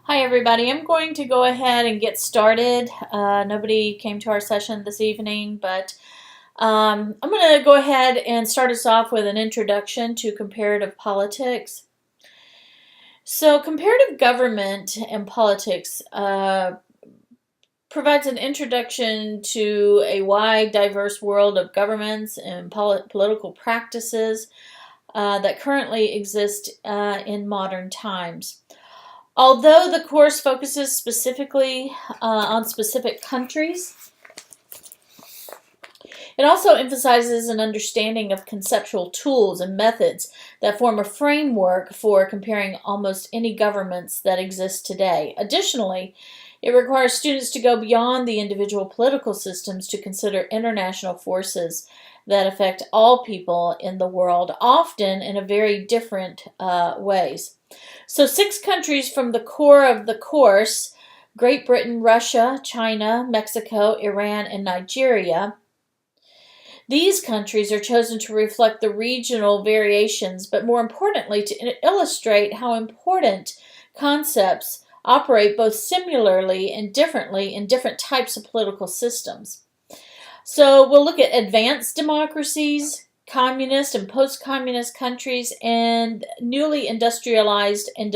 Hi everybody, I'm going to go ahead and get started. Nobody came to our session this evening, but I'm going to go ahead and start us off with an introduction to comparative politics. So comparative government and politics provides an introduction to a wide, diverse world of governments and political practices that currently exist in modern times. Although the course focuses specifically on specific countries, it also emphasizes an understanding of conceptual tools and methods that form a framework for comparing almost any governments that exist today. Additionally, it requires students to go beyond the individual political systems to consider international forces that affect all people in the world, often in a very different ways. So 6 countries from the core of the course: Great Britain, Russia, China, Mexico, Iran, and Nigeria. These countries are chosen to reflect the regional variations, but more importantly, to illustrate how important concepts operate both similarly and differently in different types of political systems. So we'll look at advanced democracies, communist and post-communist countries, and newly industrialized and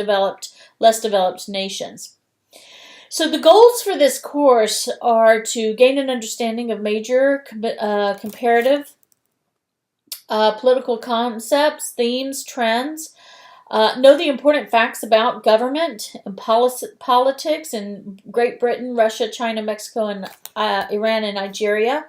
less developed nations. So the goals for this course are to gain an understanding of major comparative political concepts, themes, trends, know the important facts about government and politics in Great Britain, Russia, China, Mexico, and Iran and Nigeria.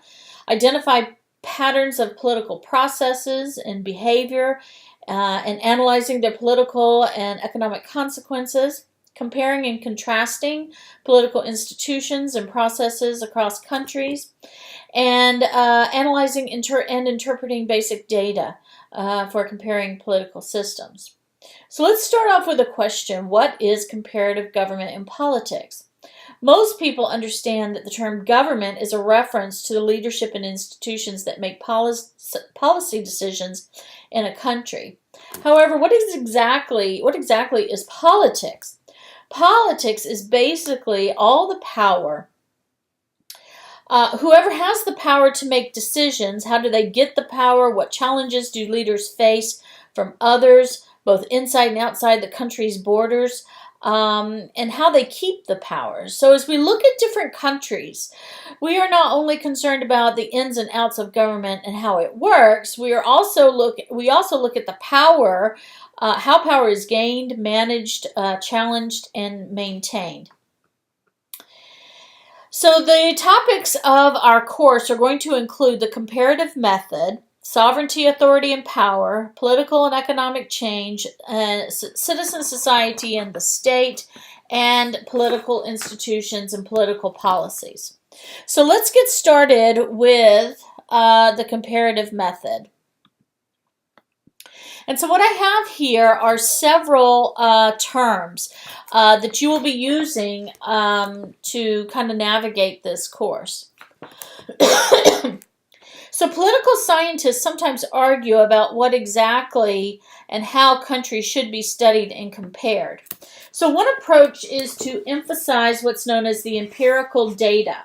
Identify patterns of political processes and behavior and analyzing their political and economic consequences. Comparing and contrasting political institutions and processes across countries. And analyzing and interpreting basic data for comparing political systems. So let's start off with a question. What is comparative government and politics? Most people understand that the term government is a reference to the leadership and institutions that make policy decisions in a country. However, what exactly is politics? Politics is basically all the power. Whoever has the power to make decisions, how do they get the power? What challenges do leaders face from others, both inside and outside the country's borders? And how they keep the power. So as we look at different countries, we are not only concerned about the ins and outs of government and how it works, we also look at the power, how power is gained, managed, challenged, and maintained. So the topics of our course are going to include the comparative method, sovereignty, authority, and power, political and economic change, citizen society and the state, and political institutions and political policies. So let's get started with the comparative method. And so what I have here are several terms that you will be using to kind of navigate this course. So political scientists sometimes argue about what exactly and how countries should be studied and compared. So one approach is to emphasize what's known as the empirical data.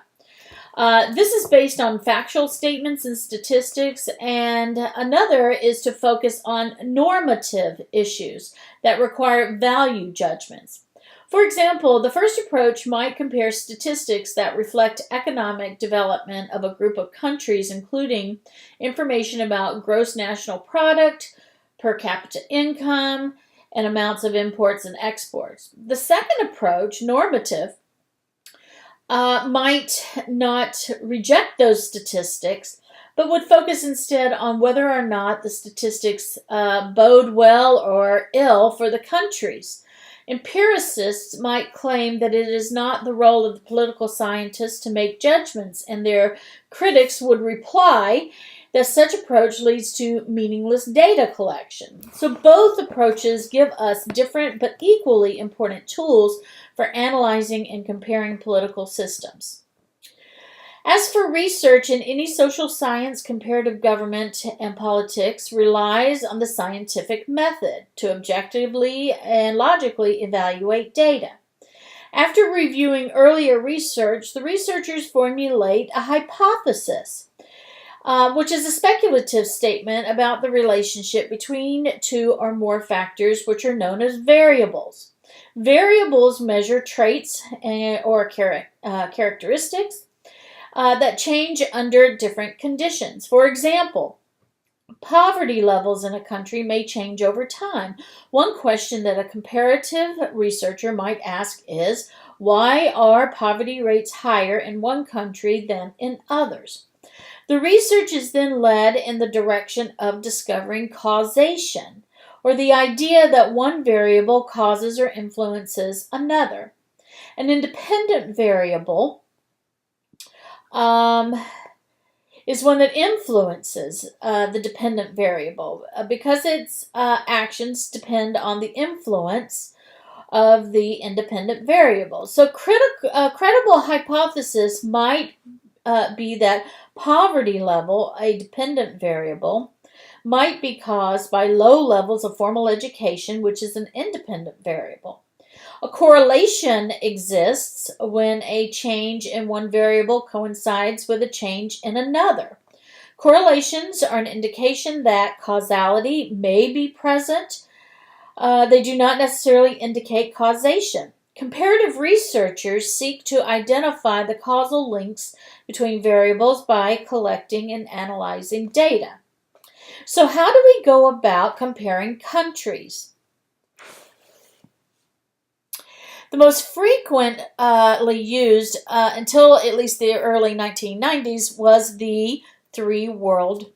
This is based on factual statements and statistics, and another is to focus on normative issues that require value judgments. For example, the first approach might compare statistics that reflect economic development of a group of countries, including information about gross national product, per capita income, and amounts of imports and exports. The second approach, normative, might not reject those statistics, but would focus instead on whether or not the statistics bode well or ill for the countries. Empiricists might claim that it is not the role of the political scientists to make judgments, and their critics would reply that such approach leads to meaningless data collection. So both approaches give us different but equally important tools for analyzing and comparing political systems. As for research in any social science, comparative government and politics relies on the scientific method to objectively and logically evaluate data. After reviewing earlier research, the researchers formulate a hypothesis, which is a speculative statement about the relationship between two or more factors, which are known as variables. Variables measure traits or characteristics that change under different conditions. For example, poverty levels in a country may change over time. One question that a comparative researcher might ask is, why are poverty rates higher in one country than in others? The research is then led in the direction of discovering causation, or the idea that one variable causes or influences another. An independent variable is one that influences the dependent variable because its actions depend on the influence of the independent variable. So credible hypothesis might be that poverty level, a dependent variable, might be caused by low levels of formal education, which is an independent variable. A correlation exists when a change in one variable coincides with a change in another. Correlations are an indication that causality may be present. They do not necessarily indicate causation. Comparative researchers seek to identify the causal links between variables by collecting and analyzing data. So how do we go about comparing countries? The most frequently used until at least the early 1990s was the three-world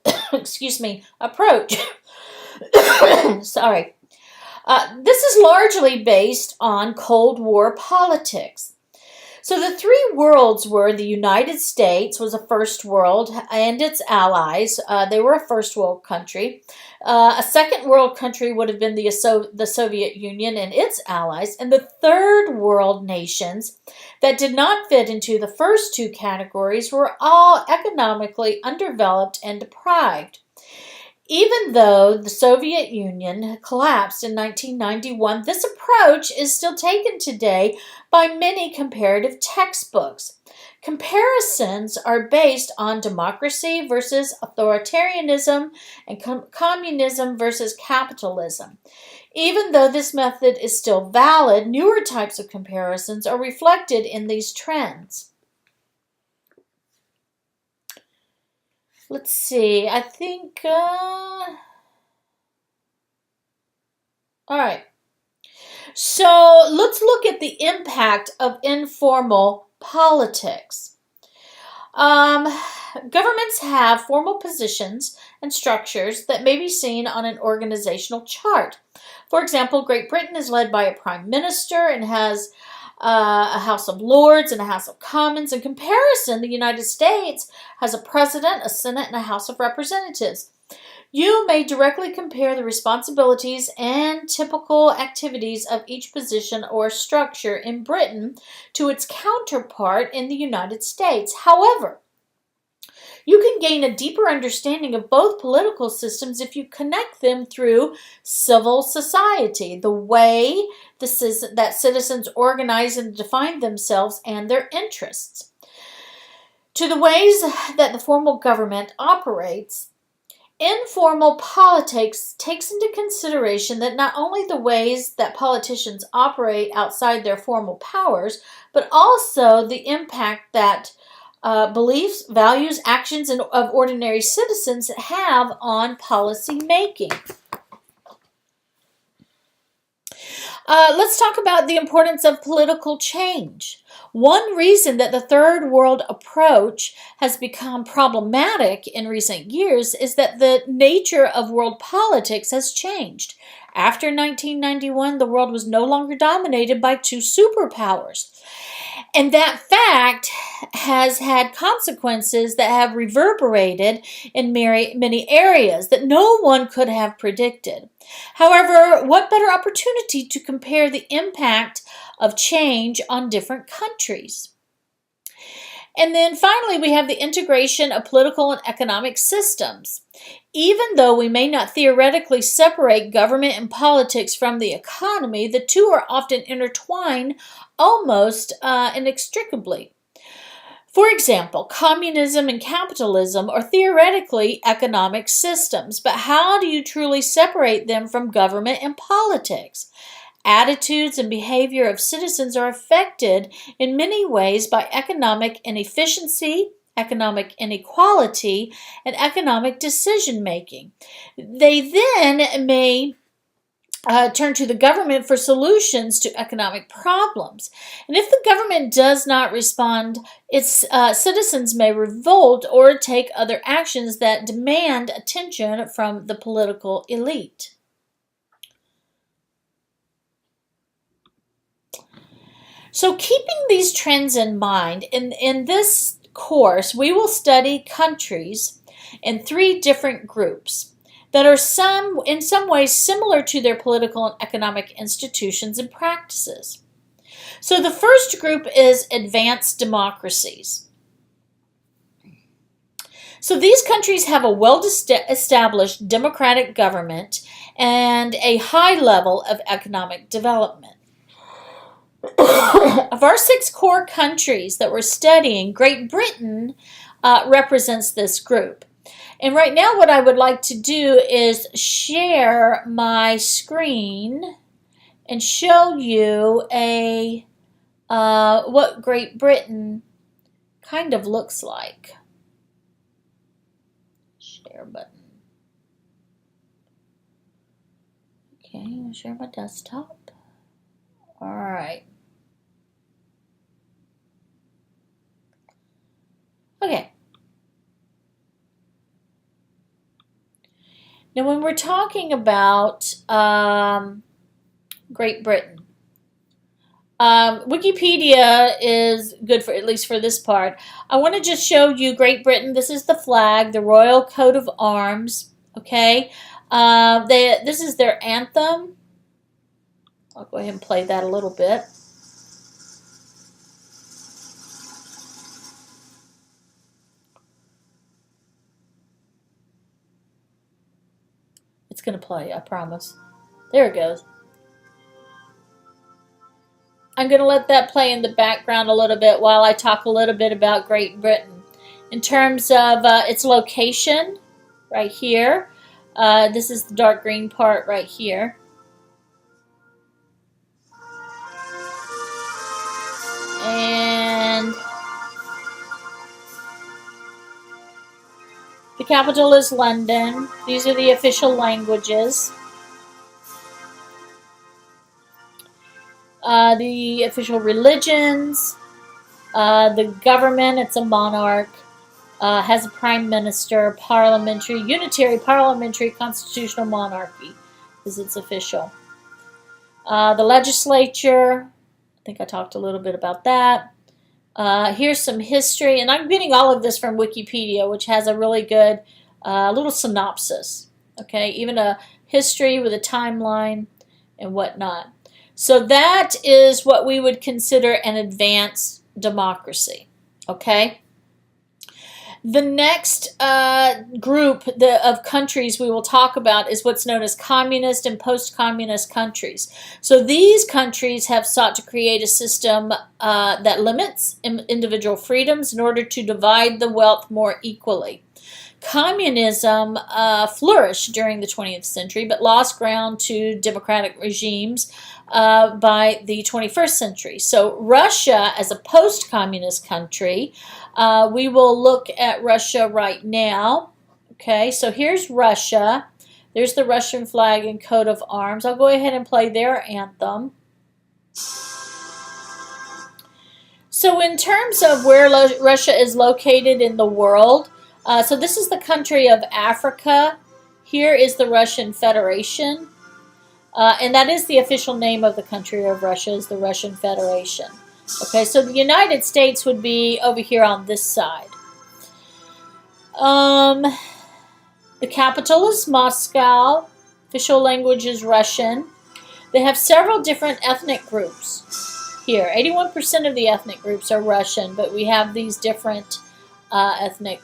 approach. Sorry. This is largely based on Cold War politics. So the three worlds were the United States was a first world and its allies. They were a first world country. A second world country would have been the Soviet Union and its allies. And the third world nations that did not fit into the first two categories were all economically undeveloped and deprived. Even though the Soviet Union collapsed in 1991, this approach is still taken today by many comparative textbooks. Comparisons are based on democracy versus authoritarianism and communism versus capitalism. Even though this method is still valid, newer types of comparisons are reflected in these trends. Let's see, I think, all right. So let's look at the impact of informal politics. Governments have formal positions and structures that may be seen on an organizational chart. For example, Great Britain is led by a prime minister and has a House of Lords and a House of Commons. In comparison, the United States has a president, a Senate, and a House of Representatives. You may directly compare the responsibilities and typical activities of each position or structure in Britain to its counterpart in the United States. However, you can gain a deeper understanding of both political systems if you connect them through civil society, the way that citizens organize and define themselves and their interests, to the ways that the formal government operates. Informal politics takes into consideration that not only the ways that politicians operate outside their formal powers, but also the impact that beliefs, values, actions of ordinary citizens have on policy making. Let's talk about the importance of political change. One reason that the third world approach has become problematic in recent years is that the nature of world politics has changed. After 1991, the world was no longer dominated by two superpowers. And that fact has had consequences that have reverberated in many areas that no one could have predicted. However, what better opportunity to compare the impact of change on different countries? And then finally, we have the integration of political and economic systems. Even though we may not theoretically separate government and politics from the economy, the two are often intertwined almost inextricably. For example, communism and capitalism are theoretically economic systems, but how do you truly separate them from government and politics? Attitudes and behavior of citizens are affected in many ways by economic inefficiency, economic inequality, and economic decision making. They then may turn to the government for solutions to economic problems. And if the government does not respond, its citizens may revolt or take other actions that demand attention from the political elite. So keeping these trends in mind, in this course, we will study countries in 3 different groups that are in some ways similar to their political and economic institutions and practices. So the first group is advanced democracies. So these countries have a well-established democratic government and a high level of economic development. Of our 6 core countries that we're studying, Great Britain represents this group. And right now what I would like to do is share my screen and show you what Great Britain kind of looks like. Share button. Okay, I'll share my desktop. All right. Okay. Now, when we're talking about Great Britain, Wikipedia is good for, at least for this part. I want to just show you Great Britain. This is the flag, the royal coat of arms. Okay. This is their anthem. I'll go ahead and play that a little bit. It's going to play, I promise. There it goes. I'm going to let that play in the background a little bit while I talk a little bit about Great Britain. In terms of its location, right here. This is the dark green part right here. And the capital is London. These are the official languages. The official religions. The government, it's a monarch. Has a prime minister, unitary parliamentary constitutional monarchy is its official. The legislature, I think I talked a little bit about that. Here's some history, and I'm getting all of this from Wikipedia, which has a really good little synopsis. Okay, even a history with a timeline and whatnot. So that is what we would consider an advanced democracy. Okay. The next group of countries we will talk about is what's known as communist and post-communist countries. So these countries have sought to create a system that limits individual freedoms in order to divide the wealth more equally. Communism flourished during the 20th century, but lost ground to democratic regimes by the 21st century. So Russia, as a post-communist country, we will look at Russia right now. Okay, so here's Russia. There's the Russian flag and coat of arms. I'll go ahead and play their anthem. So in terms of where Russia is located in the world, so this is the country of Africa. Here is the Russian Federation. And that is the official name of the country of Russia, is the Russian Federation. Okay, so the United States would be over here on this side. The capital is Moscow. Official language is Russian. They have several different ethnic groups here. 81% of the ethnic groups are Russian, but we have these different ethnic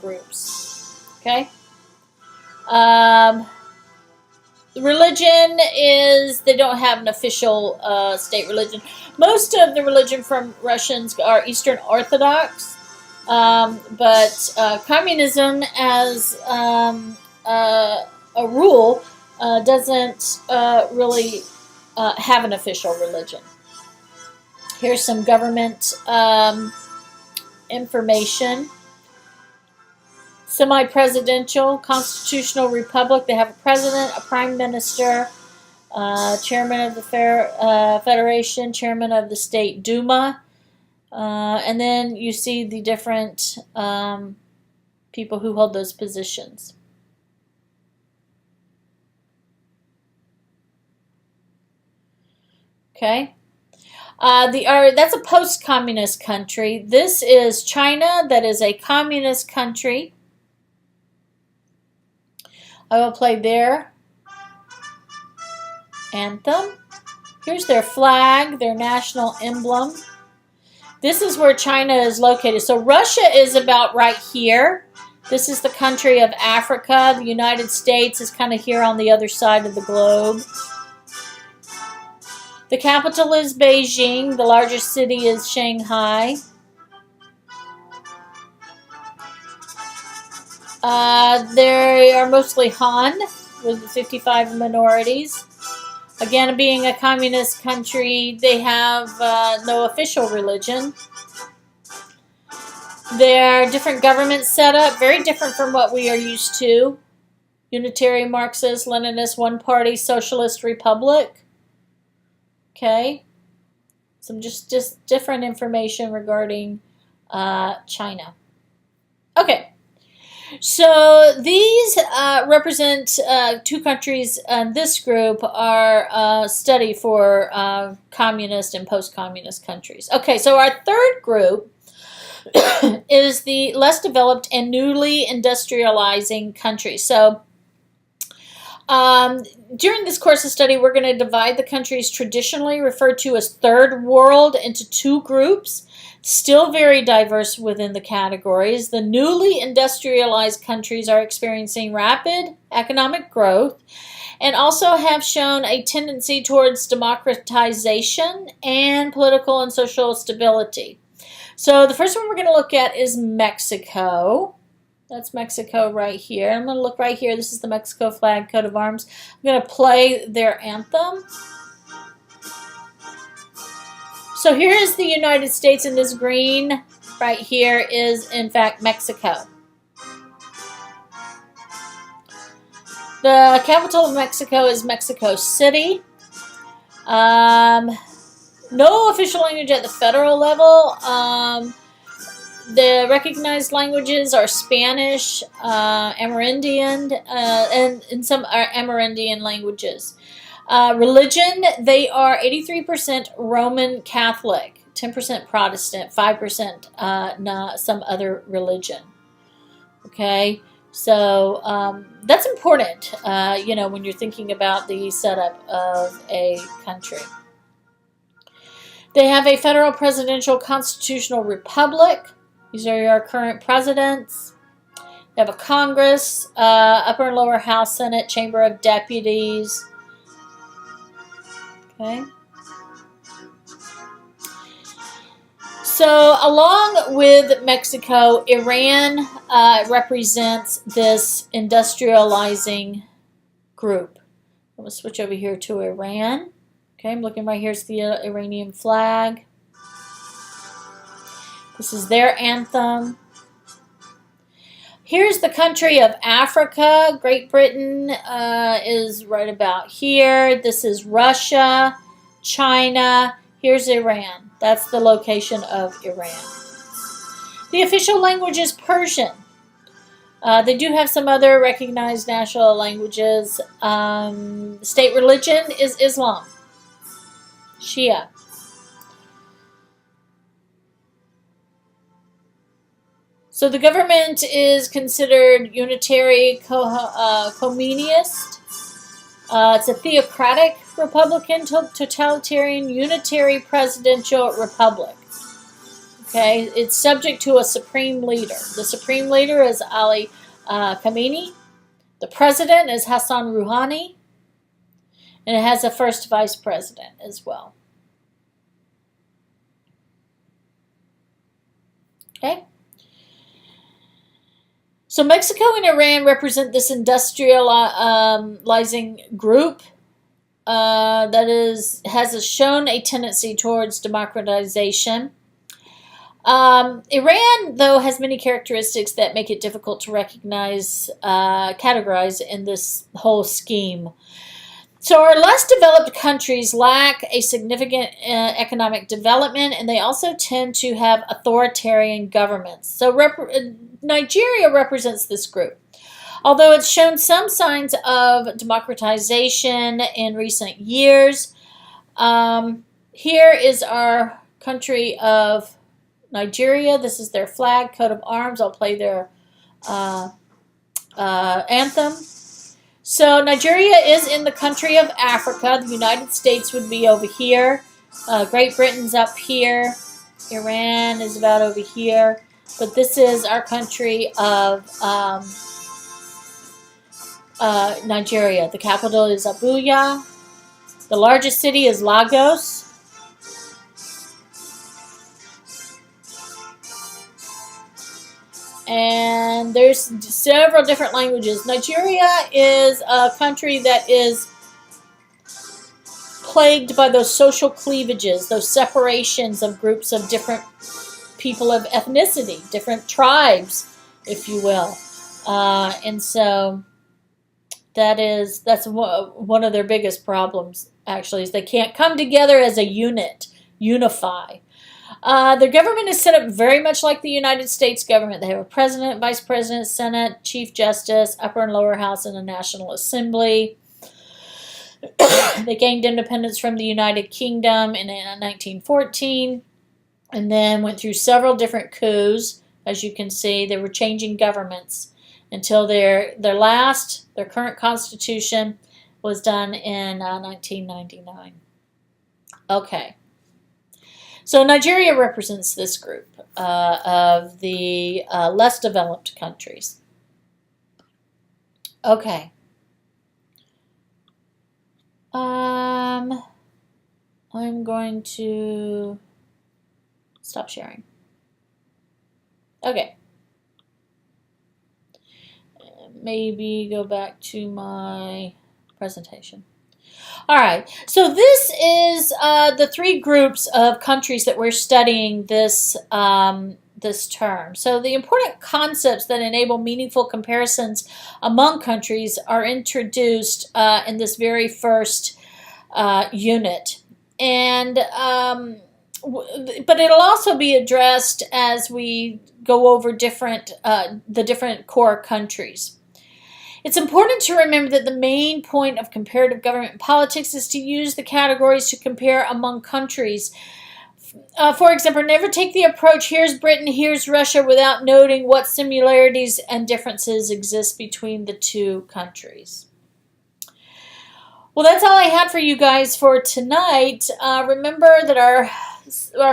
groups. Okay? Um, Religion is, they don't have an official state religion. Most of the religion from Russians are Eastern Orthodox, but communism as a rule doesn't really have an official religion. Here's some government information. Semi-presidential, constitutional republic. They have a president, a prime minister, chairman of the Federation, chairman of the State Duma, and then you see the different people who hold those positions. Okay. That's a post-communist country. This is China. That is a communist country. I will play their anthem. Here's their flag, their national emblem. This is where China is located. So Russia is about right here. This is the country of Africa. The United States is kind of here on the other side of the globe. The capital is Beijing. The largest city is Shanghai. They are mostly Han, with 55 minorities. Again, being a communist country, they have no official religion. Their different government setup, very different from what we are used to. Unitary Marxist, Leninist, one-party socialist republic. Okay. Some just different information regarding China. Okay. So these represent two countries, and this group are study for communist and post-communist countries. Okay, so our third group is the less developed and newly industrializing countries. So during this course of study, we're going to divide the countries traditionally referred to as third world into two groups. Still very diverse within the categories. The newly industrialized countries are experiencing rapid economic growth and also have shown a tendency towards democratization and political and social stability. So the first one we're going to look at is Mexico. That's Mexico right here. I'm going to look right here. This is the Mexico flag, coat of arms. I'm going to play their anthem. So here is the United States, and this green right here is, in fact, Mexico. The capital of Mexico is Mexico City. No official language at the federal level. The recognized languages are Spanish, Amerindian, and some are Amerindian languages. Religion, they are 83% Roman Catholic, 10% Protestant, 5% some other religion. Okay, so that's important, when you're thinking about the setup of a country. They have a federal presidential constitutional republic. These are your current presidents. They have a Congress, upper and lower house, Senate, Chamber of Deputies. Okay. So along with Mexico, Iran represents this industrializing group. I'm going to switch over here to Iran. Okay, I'm looking right here. It's the Iranian flag. This is their anthem. Here's the country of Africa. Great Britain is right about here. This is Russia, China. Here's Iran. That's the location of Iran. The official language is Persian. They do have some other recognized national languages. State religion is Islam, Shia. So the government is considered unitary communist. It's a theocratic republican, totalitarian, unitary presidential republic. Okay, it's subject to a supreme leader. The supreme leader is Ali Khamenei. The president is Hassan Rouhani, and it has a first vice president as well. Okay. So Mexico and Iran represent this industrializing group that has shown a tendency towards democratization. Iran, though, has many characteristics that make it difficult to categorize in this whole scheme. So our less developed countries lack a significant economic development, and they also tend to have authoritarian governments. So Nigeria represents this group. Although it's shown some signs of democratization in recent years, here is our country of Nigeria. This is their flag, coat of arms. I'll play their anthem. So Nigeria is in the country of Africa. The United States would be over here. Great Britain's up here. Iran is about over here. But this is our country of Nigeria. The capital is Abuja. The largest city is Lagos. And there's several different languages. Nigeria is a country that is plagued by those social cleavages, those separations of groups of different people of ethnicity, different tribes, if you will. And so that's one of their biggest problems, actually, is they can't come together as a unit, unify. Their government is set up very much like the United States government. They have a president, vice president, senate, chief justice, upper and lower house, and a national assembly. They gained independence from the United Kingdom in 1914 and then went through several different coups. As you can see, they were changing governments until their current constitution was done in 1999. Okay. So Nigeria represents this group of the less developed countries. Okay. I'm going to stop sharing. Okay. Maybe go back to my presentation. All right, so this is the three groups of countries that we're studying this term. So the important concepts that enable meaningful comparisons among countries are introduced in this very first unit, and but it'll also be addressed as we go over the different core countries. It's important to remember that the main point of comparative government politics is to use the categories to compare among countries. For example, never take the approach, here's Britain, here's Russia, without noting what similarities and differences exist between the two countries. Well, that's all I had for you guys for tonight. Remember that our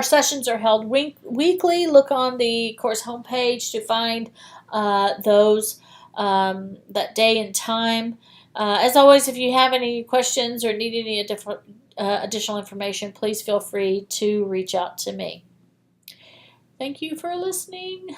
sessions are held weekly. Look on the course homepage to find those. That day and time. As always, if you have any questions or need any additional information, please feel free to reach out to me. Thank you for listening.